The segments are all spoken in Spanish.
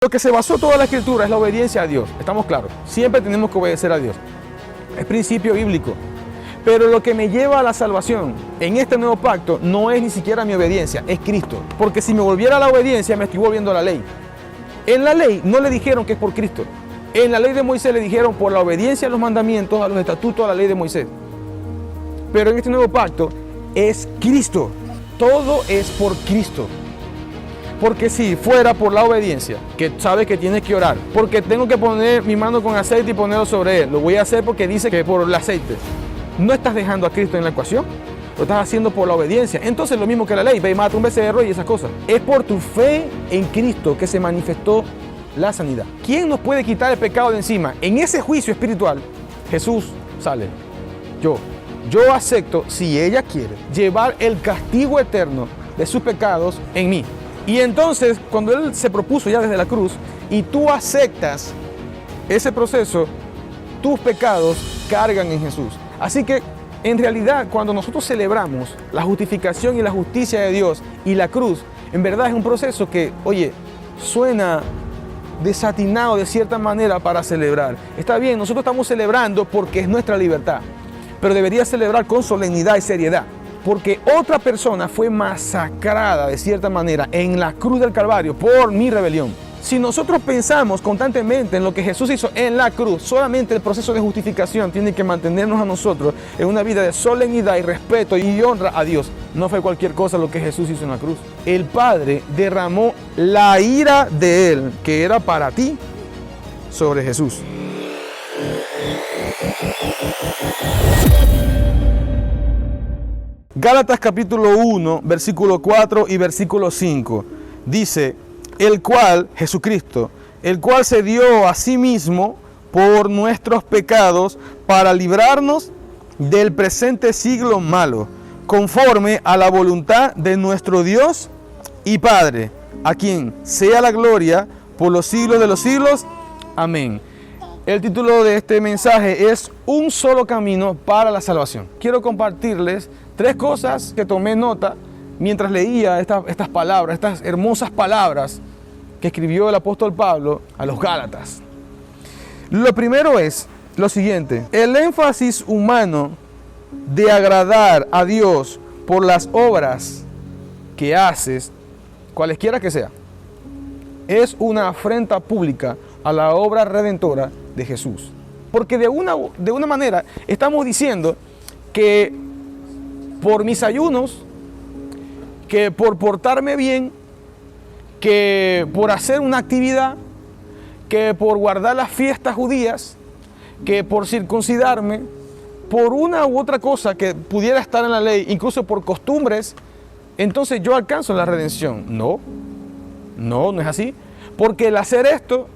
Lo que se basó toda la Escritura es la obediencia a Dios. Estamos claros. Siempre tenemos que obedecer a Dios. Es principio bíblico. Pero lo que me lleva a la salvación en este nuevo pacto no es ni siquiera mi obediencia, es Cristo. Porque si me volviera a la obediencia, me estoy volviendo a la ley. En la ley no le dijeron que es por Cristo. En la ley de Moisés le dijeron por la obediencia a los mandamientos, a los estatutos, a la ley de Moisés. Pero en este nuevo pacto es Cristo. Todo es por Cristo. Porque si fuera por la obediencia, que sabes que tienes que orar, porque tengo que poner mi mano con aceite y ponerlo sobre él, lo voy a hacer porque dice que por el aceite. No estás dejando a Cristo en la ecuación, lo estás haciendo por la obediencia. Entonces lo mismo que la ley, ve y mata un becerro y esas cosas. Es por tu fe en Cristo que se manifestó la sanidad. ¿Quién nos puede quitar el pecado de encima? En ese juicio espiritual, Jesús sale. Yo acepto, si ella quiere, llevar el castigo eterno de sus pecados en mí. Y entonces, cuando Él se propuso ya desde la cruz, y tú aceptas ese proceso, tus pecados cargan en Jesús. Así que, en realidad, cuando nosotros celebramos la justificación y la justicia de Dios y la cruz, en verdad es un proceso que, oye, suena desatinado de cierta manera para celebrar. Está bien, nosotros estamos celebrando porque es nuestra libertad, pero debería celebrar con solemnidad y seriedad. Porque otra persona fue masacrada de cierta manera en la cruz del Calvario por mi rebelión. Si nosotros pensamos constantemente en lo que Jesús hizo en la cruz, solamente el proceso de justificación tiene que mantenernos a nosotros en una vida de solemnidad y respeto y honra a Dios. No fue cualquier cosa lo que Jesús hizo en la cruz. El Padre derramó la ira de Él, que era para ti, sobre Jesús. Gálatas capítulo 1, versículo 4 y versículo 5, dice, el cual, Jesucristo, el cual se dio a sí mismo por nuestros pecados para librarnos del presente siglo malo, conforme a la voluntad de nuestro Dios y Padre, a quien sea la gloria por los siglos de los siglos. Amén. El título de este mensaje es Un solo camino para la salvación. Quiero compartirles 3 cosas que tomé nota mientras leía estas palabras, estas hermosas palabras que escribió el apóstol Pablo a los Gálatas. Lo primero es lo siguiente: el énfasis humano de agradar a Dios por las obras que haces, cualesquiera que sea, es una afrenta pública a la obra redentora de Jesús. Porque de una manera estamos diciendo que por mis ayunos, que por portarme bien, que por hacer una actividad, que por guardar las fiestas judías, que por circuncidarme, por una u otra cosa que pudiera estar en la ley, incluso por costumbres, entonces yo alcanzo la redención. No es así. Porque el hacer esto,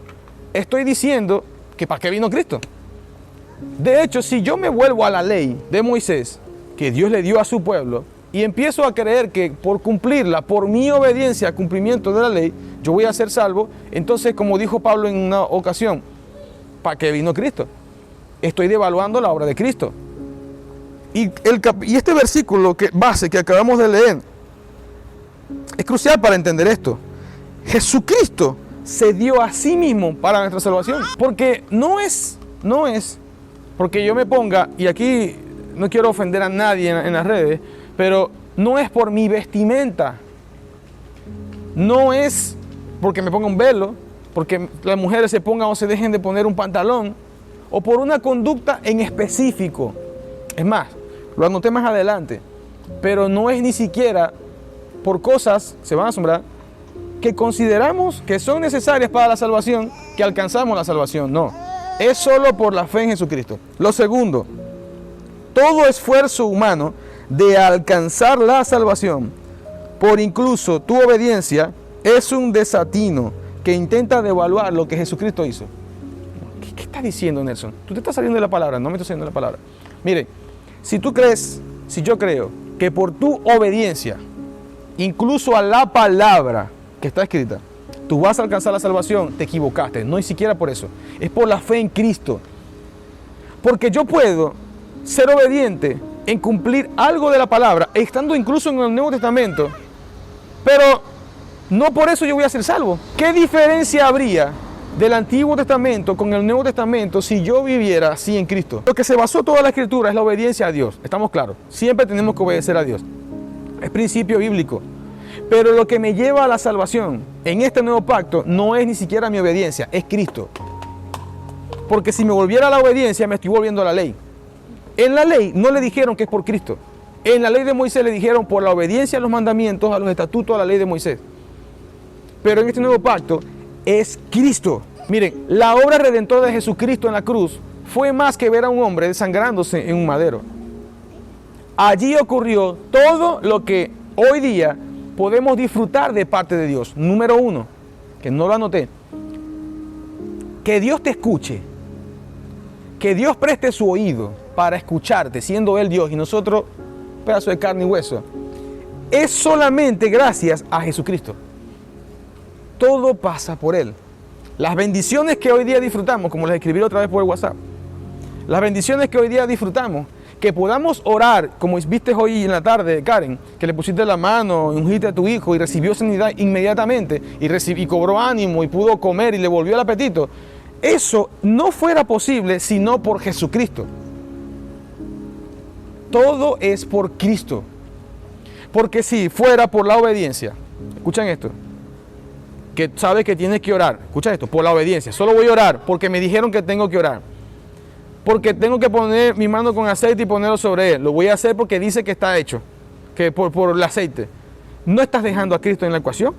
estoy diciendo que ¿para qué vino Cristo? De hecho, si yo me vuelvo a la ley de Moisés, que Dios le dio a su pueblo, y empiezo a creer que por cumplirla, por mi obediencia al cumplimiento de la ley, yo voy a ser salvo, entonces, como dijo Pablo en una ocasión, ¿para qué vino Cristo? Estoy devaluando la obra de Cristo. Y este versículo base que acabamos de leer es crucial para entender esto. Jesucristo se dio a sí mismo para nuestra salvación. Porque no es porque yo me ponga, y aquí no quiero ofender a nadie en las redes, pero no es por mi vestimenta, no es porque me ponga un velo, porque las mujeres se pongan o se dejen de poner un pantalón, o por una conducta en específico. Es más, lo anoté más adelante, pero no es ni siquiera por cosas, se van a asombrar, que consideramos que son necesarias para la salvación, que alcanzamos la salvación. No, es solo por la fe en Jesucristo. Lo segundo, todo esfuerzo humano de alcanzar la salvación, por incluso tu obediencia, es un desatino que intenta devaluar lo que Jesucristo hizo. ¿Qué está diciendo, Nelson? Tú te estás saliendo de la palabra, no me estoy saliendo de la palabra. Mire, si yo creo que por tu obediencia, incluso a la palabra que está escrita, tú vas a alcanzar la salvación, te equivocaste. No es siquiera por eso. Es por la fe en Cristo. Porque yo puedo ser obediente en cumplir algo de la palabra, estando incluso en el Nuevo Testamento, pero No por eso yo voy a ser salvo. ¿Qué diferencia habría del Antiguo Testamento con el Nuevo Testamento si yo viviera así en Cristo? Lo que se basó toda la Escritura es la obediencia a Dios. Estamos claros. Siempre tenemos que obedecer a Dios. Es principio bíblico. Pero lo que me lleva a la salvación en este nuevo pacto no es ni siquiera mi obediencia, es Cristo. Porque si me volviera a la obediencia, me estoy volviendo a la ley. En la ley no le dijeron que es por Cristo. En la ley de Moisés le dijeron por la obediencia a los mandamientos, a los estatutos, a la ley de Moisés. Pero en este nuevo pacto es Cristo. Miren, la obra redentora de Jesucristo en la cruz fue más que ver a un hombre desangrándose en un madero. Allí ocurrió todo lo que hoy día podemos disfrutar de parte de Dios. Número uno, que no lo anoté, que Dios te escuche, que Dios preste su oído para escucharte, siendo Él Dios y nosotros pedazo de carne y hueso, es solamente gracias a Jesucristo. Todo pasa por Él. Las bendiciones que hoy día disfrutamos, como les escribí otra vez por el WhatsApp, las bendiciones que hoy día disfrutamos, que podamos orar, como viste hoy en la tarde, Karen, que le pusiste la mano, ungiste a tu hijo y recibió sanidad inmediatamente y cobró ánimo y pudo comer y le volvió el apetito. Eso no fuera posible sino por Jesucristo. Todo es por Cristo. Porque si fuera por la obediencia, escuchen esto, que sabes que tienes que orar, escucha esto, por la obediencia, solo voy a orar porque me dijeron que tengo que orar. Porque tengo que poner mi mano con aceite y ponerlo sobre él. Lo voy a hacer porque dice que está hecho, que por el aceite. No estás dejando a Cristo en la ecuación,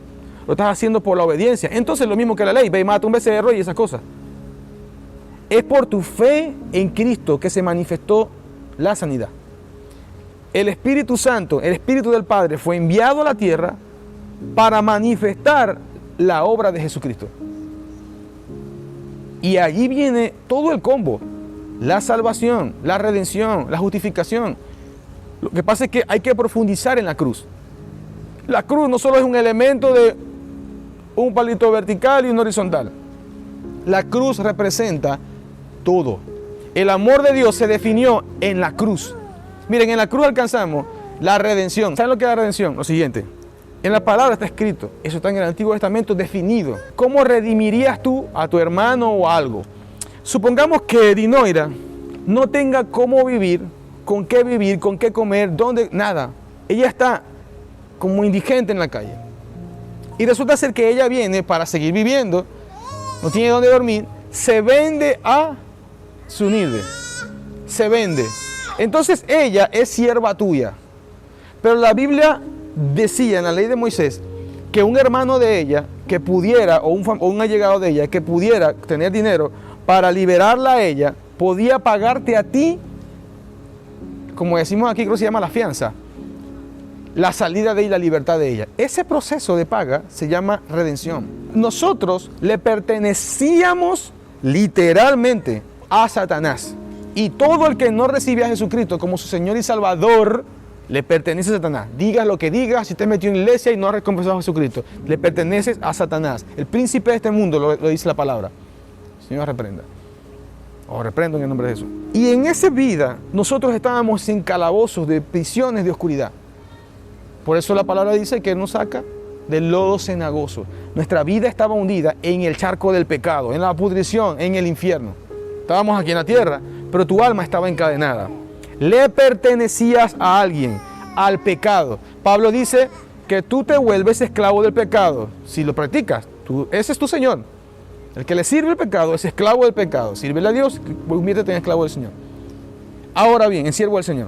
lo estás haciendo por la obediencia. Entonces lo mismo que la ley, ve y mata un becerro y esas cosas. Es por tu fe en Cristo que se manifestó la sanidad. El Espíritu Santo, el Espíritu del Padre, fue enviado a la tierra para manifestar la obra de Jesucristo. Y allí viene todo el combo. La salvación, la redención, la justificación. Lo que pasa es que hay que profundizar en la cruz. La cruz no solo es un elemento de un palito vertical y un horizontal. La cruz representa todo. El amor de Dios se definió en la cruz. Miren, en la cruz alcanzamos la redención. ¿Saben lo que es la redención? Lo siguiente. En la palabra está escrito, eso está en el Antiguo Testamento definido. ¿Cómo redimirías tú a tu hermano o a algo? Supongamos que Dinoira no tenga cómo vivir, con qué comer, dónde, nada. Ella está como indigente en la calle. Y resulta ser que ella viene para seguir viviendo, no tiene dónde dormir, se vende a Zunilde. Se vende. Entonces ella es sierva tuya. Pero la Biblia decía en la ley de Moisés que un hermano de ella que pudiera, o un allegado de ella que pudiera tener dinero para liberarla a ella, podía pagarte a ti, como decimos aquí, creo que se llama la fianza, la salida de ella y la libertad de ella. Ese proceso de paga se llama redención. Nosotros le pertenecíamos literalmente a Satanás. Y todo el que no recibe a Jesucristo como su Señor y Salvador, le pertenece a Satanás. Digas lo que digas, si te metió en la iglesia y no has recompensado a Jesucristo, le perteneces a Satanás. El príncipe de este mundo, lo dice la palabra. Señor, reprenda. O reprendo en el nombre de Jesús. Y en esa vida, nosotros estábamos en calabozos de prisiones de oscuridad. Por eso la palabra dice que nos saca del lodo cenagoso. Nuestra vida estaba hundida en el charco del pecado, en la pudrición, en el infierno. Estábamos aquí en la tierra, pero tu alma estaba encadenada. Le pertenecías a alguien, al pecado. Pablo dice que tú te vuelves esclavo del pecado. Si lo practicas, ese es tu Señor. El que le sirve el pecado es esclavo del pecado. Sírvele a Dios, conviértete en esclavo del Señor. Ahora bien, en siervo del Señor.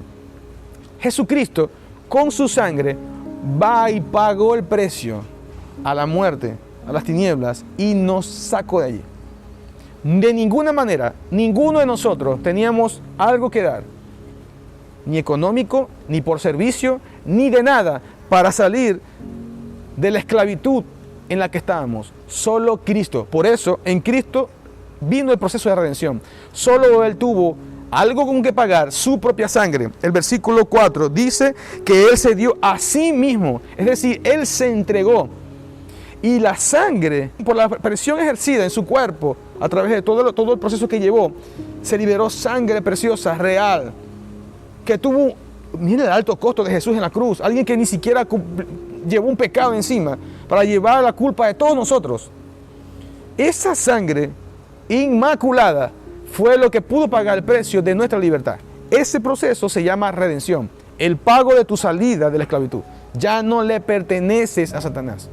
Jesucristo, con su sangre, va y pagó el precio a la muerte, a las tinieblas, y nos sacó de allí. De ninguna manera, ninguno de nosotros teníamos algo que dar, ni económico, ni por servicio, ni de nada, para salir de la esclavitud en la que estábamos. Solo Cristo. Por eso, en Cristo vino el proceso de redención. Solo Él tuvo algo con que pagar, su propia sangre. El versículo 4 dice que Él se dio a sí mismo, es decir, Él se entregó. Y la sangre, por la presión ejercida en su cuerpo, a través de todo el proceso que llevó, se liberó sangre preciosa, real, que tuvo, miren el alto costo de Jesús en la cruz. Alguien que ni siquiera llevó un pecado encima para llevar la culpa de todos nosotros. Esa sangre inmaculada fue lo que pudo pagar el precio de nuestra libertad. Ese proceso se llama redención, el pago de tu salida de la esclavitud. Ya no le perteneces a Satanás.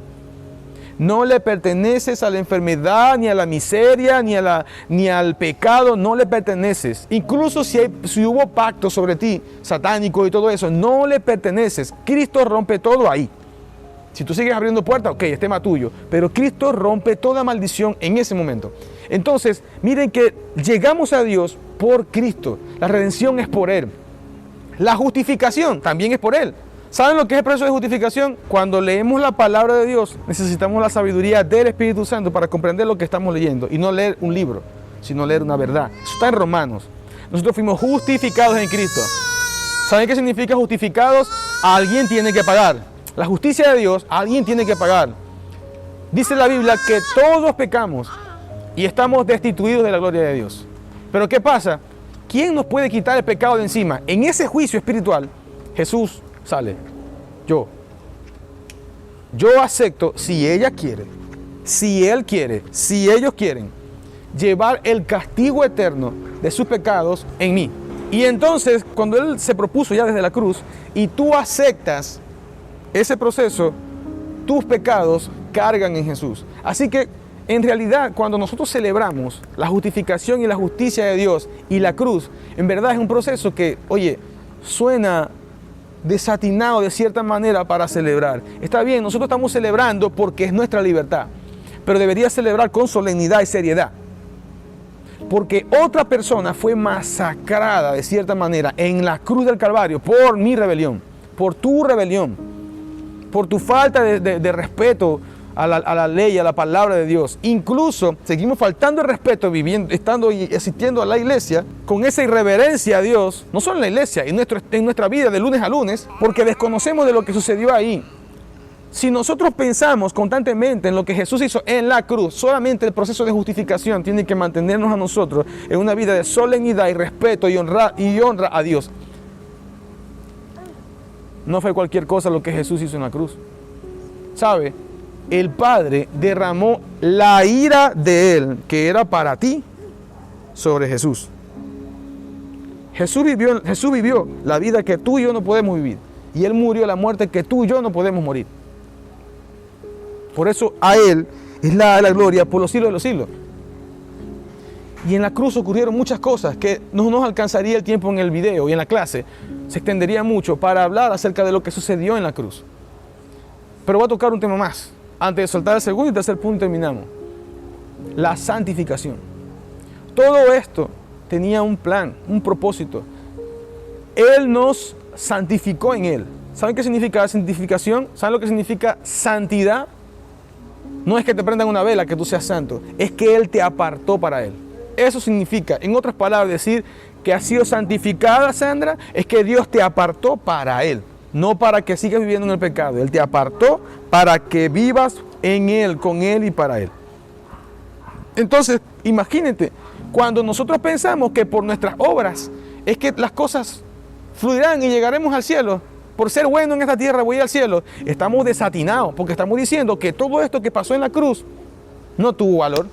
No le perteneces a la enfermedad, ni a la miseria, ni al pecado, no le perteneces. Incluso si hubo pacto sobre ti, satánico y todo eso, no le perteneces. Cristo rompe todo ahí. Si tú sigues abriendo puertas, ok, es tema tuyo. Pero Cristo rompe toda maldición en ese momento. Entonces, miren que llegamos a Dios por Cristo. La redención es por Él. La justificación también es por Él. ¿Saben lo que es el proceso de justificación? Cuando leemos la palabra de Dios, necesitamos la sabiduría del Espíritu Santo para comprender lo que estamos leyendo. Y no leer un libro, sino leer una verdad. Eso está en Romanos. Nosotros fuimos justificados en Cristo. ¿Saben qué significa justificados? Alguien tiene que pagar. La justicia de Dios, alguien tiene que pagar. Dice la Biblia que todos pecamos y estamos destituidos de la gloria de Dios. Pero ¿qué pasa? ¿Quién nos puede quitar el pecado de encima? En ese juicio espiritual, Jesús sale. Yo acepto, si ella quiere, si él quiere, si ellos quieren, llevar el castigo eterno de sus pecados en mí. Y entonces, cuando él se propuso ya desde la cruz, y tú aceptas ese proceso, tus pecados cargan en Jesús. Así que, en realidad, cuando nosotros celebramos la justificación y la justicia de Dios y la cruz, en verdad es un proceso que, oye, suena desatinado de cierta manera para celebrar. Está bien, nosotros estamos celebrando porque es nuestra libertad, pero debería celebrar con solemnidad y seriedad. Porque otra persona fue masacrada de cierta manera en la cruz del Calvario por mi rebelión, por tu rebelión, por tu falta de respeto a la ley, a la palabra de Dios. Incluso seguimos faltando el respeto, estando y asistiendo a la iglesia con esa irreverencia a Dios, no solo en la iglesia, en nuestra vida de lunes a lunes, porque desconocemos de lo que sucedió ahí. Si nosotros pensamos constantemente en lo que Jesús hizo en la cruz, solamente el proceso de justificación tiene que mantenernos a nosotros en una vida de solemnidad y respeto y honra a Dios. No fue cualquier cosa lo que Jesús hizo en la cruz. ¿Sabe? El Padre derramó la ira de Él, que era para ti, sobre Jesús. Jesús vivió la vida que tú y yo no podemos vivir. Y Él murió la muerte que tú y yo no podemos morir. Por eso a Él es la gloria por los siglos de los siglos. Y en la cruz ocurrieron muchas cosas que no nos alcanzaría el tiempo en el video y en la clase. Se extendería mucho para hablar acerca de lo que sucedió en la cruz. Pero voy a tocar un tema más. Antes de soltar el segundo y tercer punto terminamos. La santificación. Todo esto tenía un plan, un propósito. Él nos santificó en Él. ¿Saben qué significa santificación? ¿Saben lo que significa santidad? No es que te prendan una vela, que tú seas santo. Es que Él te apartó para Él. Eso significa, en otras palabras, decir que has sido santificada, Sandra, es que Dios te apartó para Él. No para que sigas viviendo en el pecado. Él te apartó para que vivas en Él, con Él y para Él. Entonces, imagínate, cuando nosotros pensamos que por nuestras obras es que las cosas fluirán y llegaremos al cielo, por ser bueno en esta tierra voy al cielo, estamos desatinados, porque estamos diciendo que todo esto que pasó en la cruz no tuvo valor.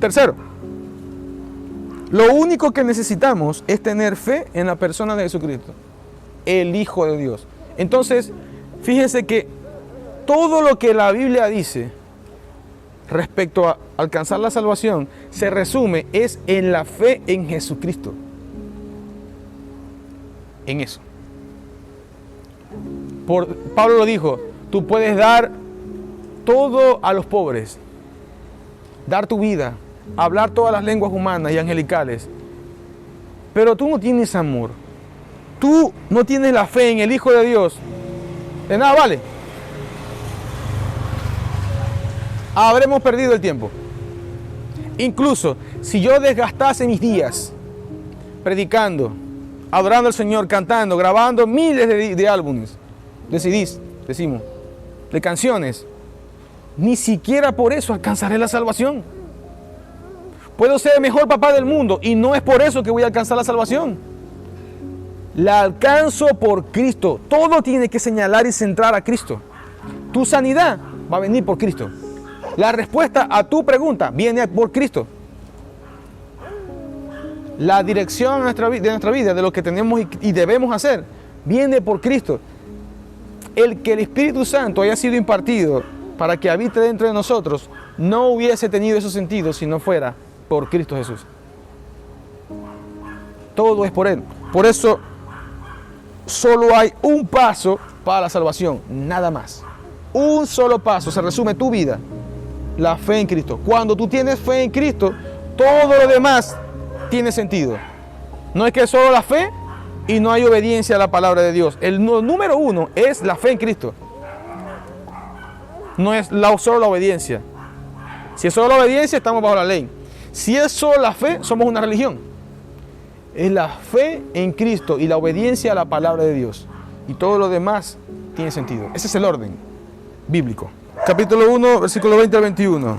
Tercero, lo único que necesitamos es tener fe en la persona de Jesucristo, el Hijo de Dios. Entonces, fíjense que todo lo que la Biblia dice respecto a alcanzar la salvación se resume es en la fe en Jesucristo. En eso. Pablo lo dijo, tú puedes dar todo a los pobres, dar tu vida, hablar todas las lenguas humanas y angelicales, pero tú no tienes amor, tú no tienes la fe en el Hijo de Dios, de nada vale. Habremos perdido el tiempo. Incluso si yo desgastase mis días predicando, adorando al Señor, cantando, grabando miles de álbumes, de CDs, decimos, de canciones, ni siquiera por eso alcanzaré la salvación. Puedo ser el mejor papá del mundo y no es por eso que voy a alcanzar la salvación. La alcanzo por Cristo. Todo tiene que señalar y centrar a Cristo. Tu sanidad va a venir por Cristo. La respuesta a tu pregunta viene por Cristo. La dirección de nuestra vida, de lo que tenemos y debemos hacer, viene por Cristo. El que el Espíritu Santo haya sido impartido para que habite dentro de nosotros, no hubiese tenido esos sentidos si no fuera por Cristo Jesús. Todo es por Él. Por eso, solo hay un paso para la salvación, nada más. Un solo paso, se resume tu vida, la fe en Cristo. Cuando tú tienes fe en Cristo, todo lo demás tiene sentido. No es que solo la fe y no hay obediencia a la palabra de Dios. El número uno es la fe en Cristo. No es solo la obediencia. Si es solo la obediencia, estamos bajo la ley. Si es solo la fe, somos una religión. Es la fe en Cristo y la obediencia a la palabra de Dios. Y todo lo demás tiene sentido. Ese es el orden bíblico. Capítulo 1, versículo 20 al 21.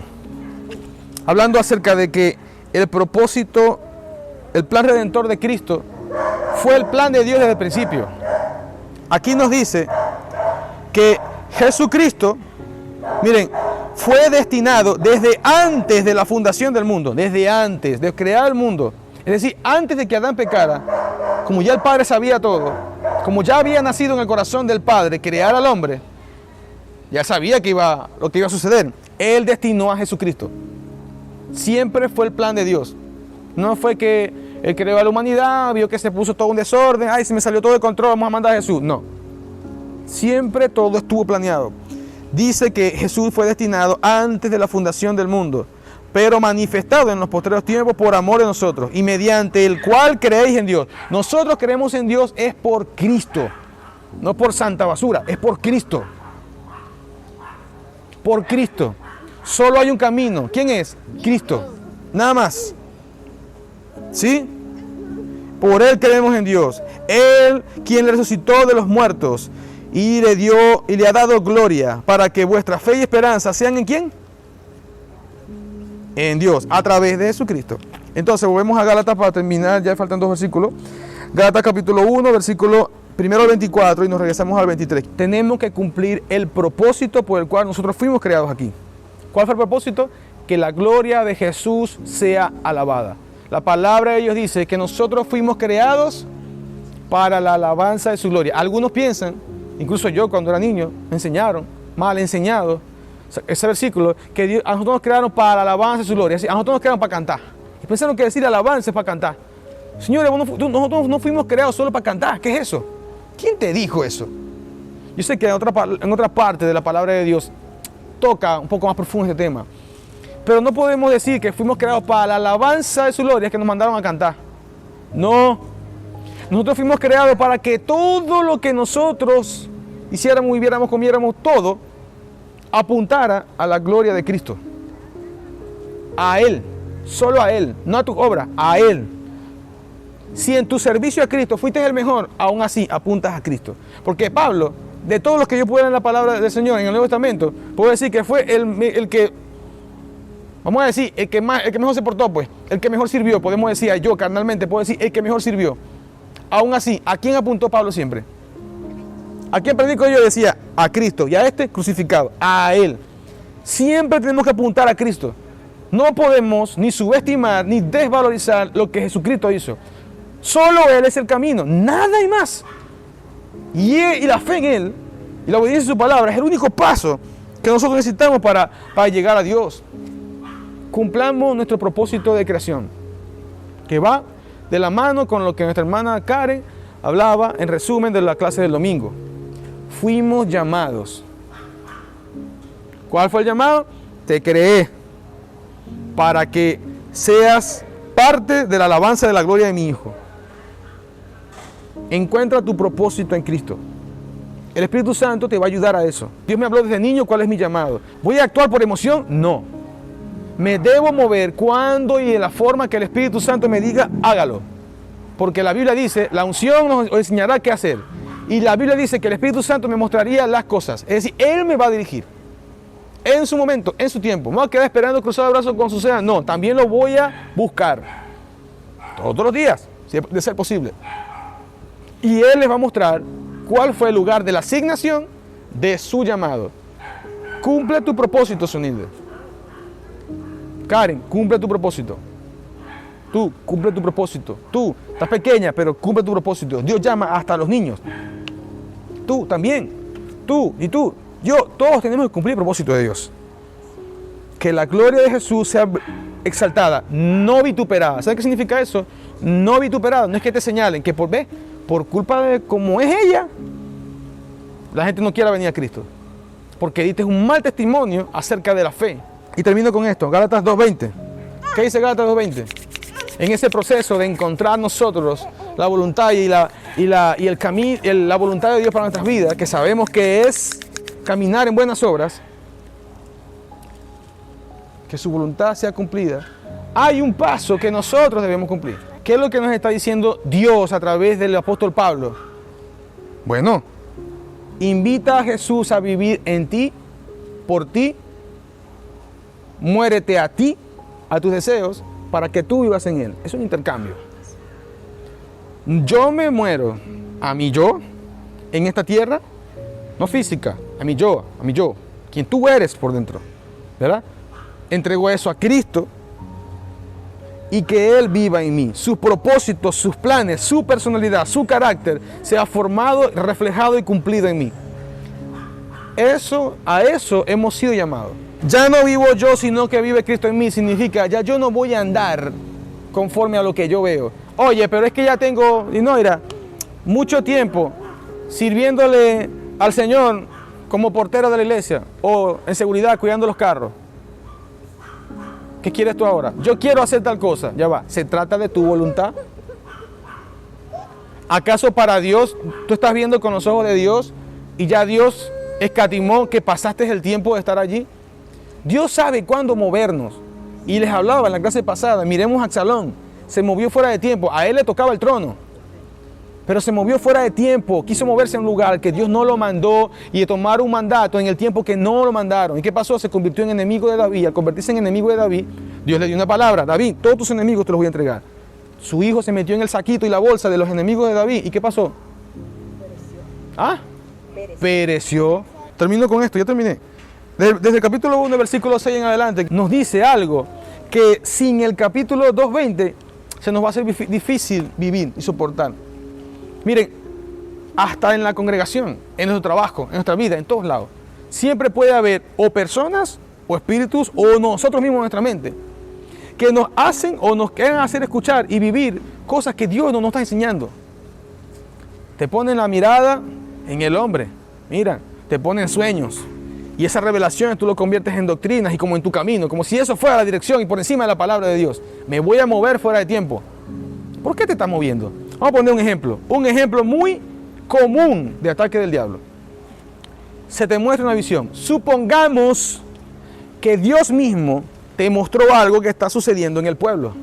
Hablando acerca de que el propósito, el plan redentor de Cristo fue el plan de Dios desde el principio. Aquí nos dice que Jesucristo, miren, fue destinado desde antes de la fundación del mundo, desde antes de crear el mundo. Es decir, antes de que Adán pecara, como ya el Padre sabía todo, como ya había nacido en el corazón del Padre crear al hombre, ya sabía lo que iba a suceder. Él destinó a Jesucristo. Siempre fue el plan de Dios. No fue que Él creó a la humanidad, vio que se puso todo un desorden, ay, se me salió todo de control, vamos a mandar a Jesús. No. Siempre todo estuvo planeado. Dice que Jesús fue destinado antes de la fundación del mundo, pero manifestado en los postreros tiempos por amor de nosotros, y mediante el cual creéis en Dios. Nosotros creemos en Dios es por Cristo, no por santa basura, es por Cristo. Por Cristo. Solo hay un camino. ¿Quién es? Cristo. Nada más. ¿Sí? Por Él creemos en Dios. Él, quien le resucitó de los muertos y le dio y le ha dado gloria, para que vuestra fe y esperanza sean ¿en quién? En Dios, a través de Jesucristo. Entonces volvemos a Gálatas para terminar, ya faltan 2 versículos. Gálatas capítulo 1, versículo primero al 24 y nos regresamos al 23. Tenemos que cumplir el propósito por el cual nosotros fuimos creados aquí. ¿Cuál fue el propósito? Que la gloria de Jesús sea alabada. La palabra de Dios dice que nosotros fuimos creados para la alabanza de su gloria. Algunos piensan, incluso yo cuando era niño, me enseñaron, mal enseñado, ese versículo, que Dios, a nosotros nos crearon para la alabanza de su gloria. A nosotros nos crearon para cantar. Y pensaron que decir alabanza es para cantar. Señores, nosotros no fuimos creados solo para cantar. ¿Qué es eso? ¿Quién te dijo eso? Yo sé que en otra parte de la palabra de Dios toca un poco más profundo este tema. Pero no podemos decir que fuimos creados para la alabanza de su gloria, que nos mandaron a cantar. No. Nosotros fuimos creados para que todo lo que nosotros hiciéramos, viviéramos, comiéramos, todo, apuntara a la gloria de Cristo. A Él. Solo a Él. No a tu obra. A Él. Si en tu servicio a Cristo fuiste el mejor, aún así apuntas a Cristo. Porque Pablo, de todos los que yo puedo leer en la palabra del Señor en el Nuevo Testamento, puedo decir que fue el que, vamos a decir, el que mejor se portó, pues, el que mejor sirvió. Podemos decir, yo carnalmente puedo decir, el que mejor sirvió. Aún así, ¿a quién apuntó Pablo siempre? ¿A quién predico yo? Decía, a Cristo, y a este crucificado, a Él. Siempre tenemos que apuntar a Cristo. No podemos ni subestimar ni desvalorizar lo que Jesucristo hizo. Solo Él es el camino, nada y más. Y la fe en Él y la obediencia a su palabra es el único paso que nosotros necesitamos para llegar a Dios. Cumplamos nuestro propósito de creación, que va de la mano con lo que nuestra hermana Karen hablaba en resumen de la clase del domingo. Fuimos llamados. ¿Cuál fue el llamado? Te creé para que seas parte de la alabanza de la gloria de mi Hijo. Encuentra tu propósito en Cristo. El Espíritu Santo te va a ayudar a eso. Dios me habló desde niño cuál es mi llamado. ¿Voy a actuar por emoción? No. Me debo mover cuando y de la forma que el Espíritu Santo me diga, hágalo. Porque la Biblia dice, la unción nos enseñará qué hacer. Y la Biblia dice que el Espíritu Santo me mostraría las cosas. Es decir, Él me va a dirigir. En su momento, en su tiempo. ¿Me voy a quedar esperando cruzado de brazos cuando suceda? No, también lo voy a buscar. Todos los días, de ser posible. Y Él les va a mostrar cuál fue el lugar de la asignación de su llamado. Cumple tu propósito, Sonilde. Karen, cumple tu propósito. Tú, cumple tu propósito. Tú, estás pequeña, pero cumple tu propósito. Dios llama hasta a los niños. Tú también. Tú y tú. Yo, todos tenemos que cumplir el propósito de Dios. Que la gloria de Jesús sea exaltada, no vituperada. ¿Sabes qué significa eso? No vituperada. No es que te señalen que por culpa de cómo es ella, la gente no quiera venir a Cristo. Porque diste un mal testimonio acerca de la fe. Y termino con esto, Gálatas 2:20. ¿Qué dice Gálatas 2:20? En ese proceso de encontrar nosotros la voluntad y el camino, la voluntad de Dios para nuestras vidas, que sabemos que es caminar en buenas obras, que su voluntad sea cumplida, hay un paso que nosotros debemos cumplir. ¿Qué es lo que nos está diciendo Dios a través del apóstol Pablo? Bueno, invita a Jesús a vivir en ti, por ti, muérete a ti, a tus deseos, para que tú vivas en Él. Es un intercambio. Yo me muero a mi yo en esta tierra, no física, a mi yo, quien tú eres por dentro, ¿verdad? Entrego eso a Cristo y que Él viva en mí. Sus propósitos, sus planes, su personalidad, su carácter sea formado, reflejado y cumplido en mí. A eso hemos sido llamados. Ya no vivo yo, sino que vive Cristo en mí. Significa, ya yo no voy a andar conforme a lo que yo veo. Oye, pero es que ya tengo, mucho tiempo sirviéndole al Señor como portero de la iglesia o en seguridad cuidando los carros. ¿Qué quieres tú ahora? Yo quiero hacer tal cosa. Ya va, ¿se trata de tu voluntad? ¿Acaso para Dios, tú estás viendo con los ojos de Dios y ya Dios escatimó que pasaste el tiempo de estar allí? Dios sabe cuándo movernos. Y les hablaba en la clase pasada, miremos a Absalón, se movió fuera de tiempo, a él le tocaba el trono, pero se movió fuera de tiempo, quiso moverse en un lugar que Dios no lo mandó y de tomar un mandato en el tiempo que no lo mandaron. ¿Y qué pasó? Se convirtió en enemigo de David. Al convertirse en enemigo de David, Dios le dio una palabra: David, todos tus enemigos te los voy a entregar. Su hijo se metió en el saquito y la bolsa de los enemigos de David. ¿Y qué pasó? Pereció. Termino con esto, ya terminé. Desde el capítulo 1, versículo 6 en adelante, nos dice algo que sin el capítulo 2:20 se nos va a hacer difícil vivir y soportar. Miren, hasta en la congregación, en nuestro trabajo, en nuestra vida, en todos lados, siempre puede haber o personas, o espíritus, o nosotros mismos en nuestra mente, que nos hacen o nos quieren hacer escuchar y vivir cosas que Dios no nos está enseñando. Te ponen la mirada en el hombre, mira, te ponen sueños. Y esas revelaciones tú lo conviertes en doctrinas y como en tu camino, como si eso fuera la dirección y por encima de la palabra de Dios. Me voy a mover fuera de tiempo. ¿Por qué te estás moviendo? Vamos a poner un ejemplo muy común de ataque del diablo. Se te muestra una visión. Supongamos que Dios mismo te mostró algo que está sucediendo en el pueblo.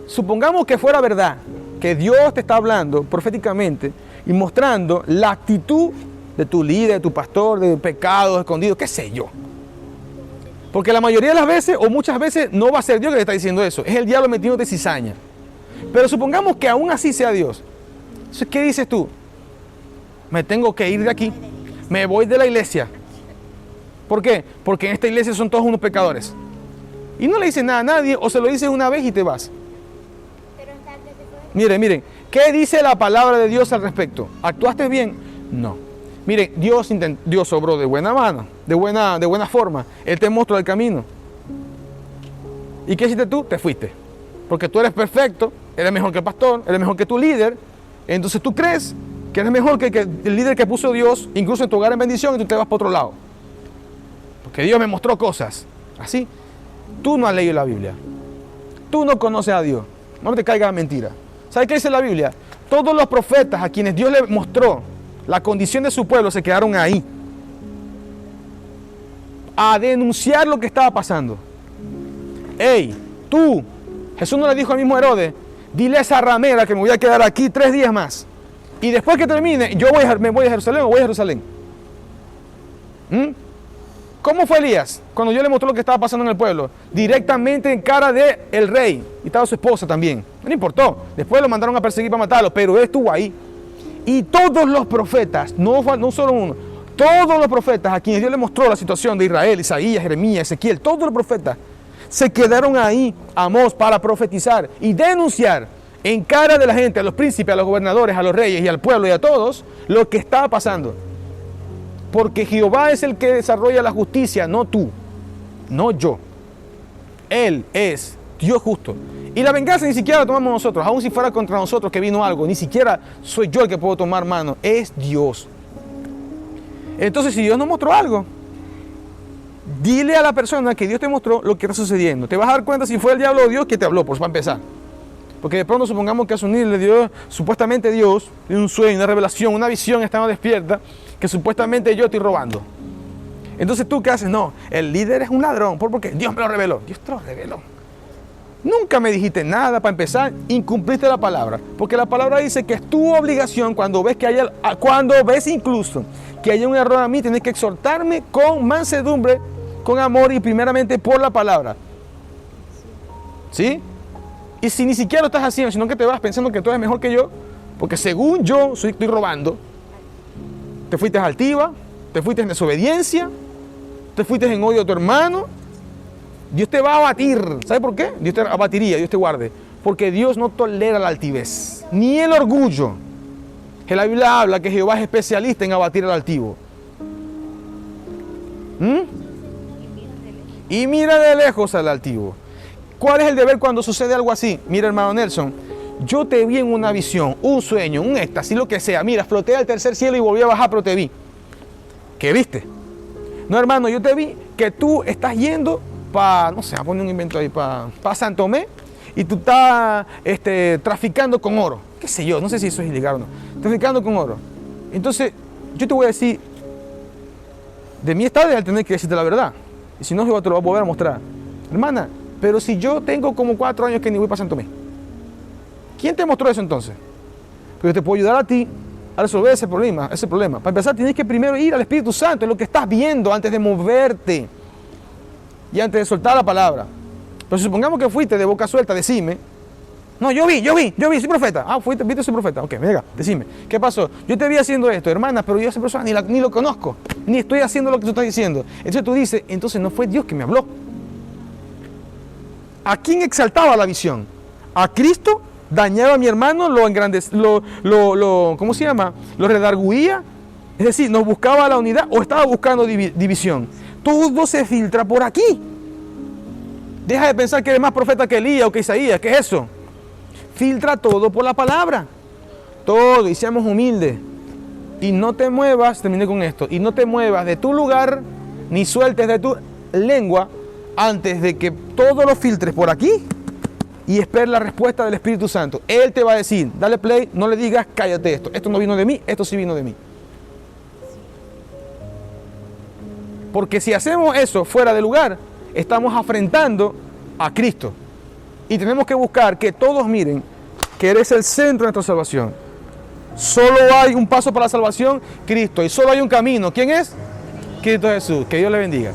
Supongamos que fuera verdad, que Dios te está hablando proféticamente y mostrando la actitud de tu líder, de tu pastor, de pecados escondidos, qué sé yo. Porque la mayoría de las veces, o muchas veces, no va a ser Dios que te está diciendo eso. Es el diablo metiéndote cizaña. Pero supongamos que aún así sea Dios. Entonces, ¿qué dices tú? Me tengo que ir de aquí. Me voy de la iglesia. ¿Por qué? Porque en esta iglesia son todos unos pecadores. Y no le dices nada a nadie, o se lo dices una vez y te vas. Miren, ¿qué dice la palabra de Dios al respecto? ¿Actuaste bien? No. Miren, Dios obró de buena mano, de buena forma. Él te mostró el camino. ¿Y qué hiciste tú? Te fuiste. Porque tú eres perfecto, eres mejor que el pastor, eres mejor que tu líder. Entonces tú crees que eres mejor que el líder que puso Dios, incluso en tu hogar en bendición, y tú te vas para otro lado. Porque Dios me mostró cosas. Así, tú no has leído la Biblia. Tú no conoces a Dios. No te caigas en mentira. ¿Sabes qué dice la Biblia? Todos los profetas a quienes Dios le mostró la condición de su pueblo se quedaron ahí a denunciar lo que estaba pasando. Ey, tú, Jesús no le dijo al mismo Herodes, dile a esa ramera que me voy a quedar aquí 3 días más y después que termine me voy a Jerusalén o voy a Jerusalén. ¿Cómo fue Elías cuando Dios le mostró lo que estaba pasando en el pueblo? Directamente en cara del rey y estaba su esposa también. No le importó, después lo mandaron a perseguir para matarlo, pero él estuvo ahí. Y todos los profetas, no solo uno, todos los profetas a quienes Dios le mostró la situación de Israel, Isaías, Jeremías, Ezequiel, todos los profetas se quedaron ahí, Amós, para profetizar y denunciar en cara de la gente, a los príncipes, a los gobernadores, a los reyes y al pueblo y a todos, lo que estaba pasando. Porque Jehová es el que desarrolla la justicia, no tú, no yo. Él es Dios justo. Y la venganza ni siquiera la tomamos nosotros, aun si fuera contra nosotros que vino algo, ni siquiera soy yo el que puedo tomar mano, es Dios. Entonces, si Dios nos mostró algo, dile a la persona que Dios te mostró lo que está sucediendo. Te vas a dar cuenta si fue el diablo o Dios que te habló, por eso, para empezar. Porque de pronto supongamos que a Sunil le dio, supuestamente Dios, un sueño, una revelación, una visión, estaba despierta, que supuestamente yo estoy robando. Entonces, ¿tú qué haces? No, el líder es un ladrón. ¿Por qué? Dios me lo reveló. Dios te lo reveló. Nunca me dijiste nada. Para empezar, incumpliste la palabra. Porque la palabra dice que es tu obligación cuando ves incluso que haya un error a mí, tienes que exhortarme con mansedumbre, con amor y primeramente por la palabra. ¿Sí? Y si ni siquiera lo estás haciendo, sino que te vas pensando que tú eres mejor que yo, porque según yo estoy robando, te fuiste altiva, te fuiste en desobediencia, te fuiste en odio a tu hermano, Dios te va a abatir. ¿Sabe por qué? Dios te abatiría, Dios te guarde. Porque Dios no tolera la altivez, ni el orgullo. Que la Biblia habla que Jehová es especialista en abatir al altivo. Y mira de lejos al altivo. ¿Cuál es el deber cuando sucede algo así? Mira, hermano Nelson, yo te vi en una visión, un sueño, un éxtasis, lo que sea. Mira, floté al tercer cielo y volví a bajar, pero te vi. ¿Qué viste? No, hermano, yo te vi que tú estás yendo para, no sé, a poner un invento ahí, para San Tomé, y tú estás traficando con oro. ¿Qué sé yo? No sé si eso es ilegal o no. Traficando con oro. Entonces, yo te voy a decir, de mí está de tener que decirte la verdad. Y si no, yo te lo voy a volver a mostrar. Hermana, pero si yo tengo como 4 años que ni voy para San Tomé, ¿quién te mostró eso entonces? Porque yo te puedo ayudar a ti a resolver ese problema. Para empezar, tienes que primero ir al Espíritu Santo, en lo que estás viendo, antes de moverte y antes de soltar la palabra. Pero supongamos que fuiste de boca suelta, decime. No, yo vi, soy profeta. Ah, viste, soy profeta. Ok, venga, decime. ¿Qué pasó? Yo te vi haciendo esto, hermana, pero yo a esa persona ni lo conozco, ni estoy haciendo lo que tú estás diciendo. Entonces tú dices, entonces no fue Dios que me habló. ¿A quién exaltaba la visión? ¿A Cristo? ¿Dañaba a mi hermano? ¿Lo engrandecía? ¿Cómo se llama? ¿Lo redarguía? Es decir, ¿nos buscaba la unidad o estaba buscando división? Todo se filtra por aquí. Deja de pensar que eres más profeta que Elías o que Isaías. ¿Qué es eso? Filtra todo por la palabra. Todo. Y seamos humildes. Y no te muevas, terminé con esto, y no te muevas de tu lugar, ni sueltes de tu lengua, antes de que todo lo filtres por aquí y esperes la respuesta del Espíritu Santo. Él te va a decir, dale play, no le digas, cállate esto. Esto no vino de mí, esto sí vino de mí. Porque si hacemos eso fuera de lugar, estamos afrentando a Cristo. Y tenemos que buscar que todos miren que eres el centro de nuestra salvación. Solo hay un paso para la salvación, Cristo. Y solo hay un camino. ¿Quién es? Cristo Jesús. Que Dios le bendiga.